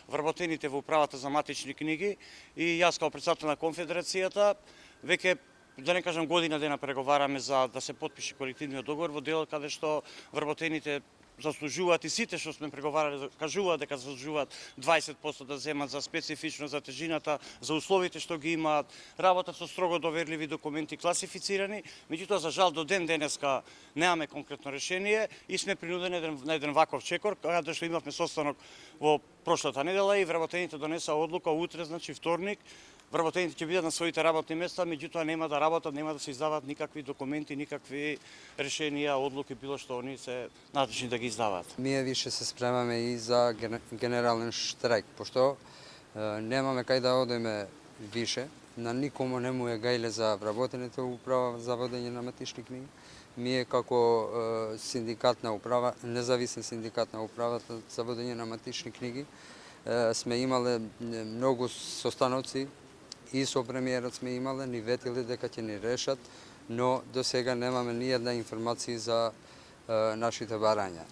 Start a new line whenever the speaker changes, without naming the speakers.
вработените во управата за матични книги и јас како претседател на конфедерацијата веќе да не кажам година дена преговараме за да се потпише колективниот договор во делот каде што вработените заслужуваат и сите што сме преговарале кажуваат дека заслужуваат 20% да земат за специфично за тежината, за условите што ги имаат, работат со строго доверливи документи класифицирани, меѓутоа за жал до ден денеска немаме конкретно решение и сме принудени на еден ваков чекор, каде што имавме состанок во прошлата недела и вработените донесаа одлука утре, значи вторник. Вработените ќе бидат на своите работни места, меѓутоа нема да работат, нема да се издаваат никакви документи, никакви решенија, одлуки, било што они се надлежни да ги издаваат.
Ние више се спремаме и за генерален штрајк, пошто немаме кај да одиме више, на никому не му е гајле за вработените управа за водење на матични книги. Ние како синдикат на управа, независен синдикат на управата за водење на матични книги, сме имале многу состановци и со премиерот сме имале, ни ветиле дека ќе ни решат, но до сега немаме ни една информација за нашите барања.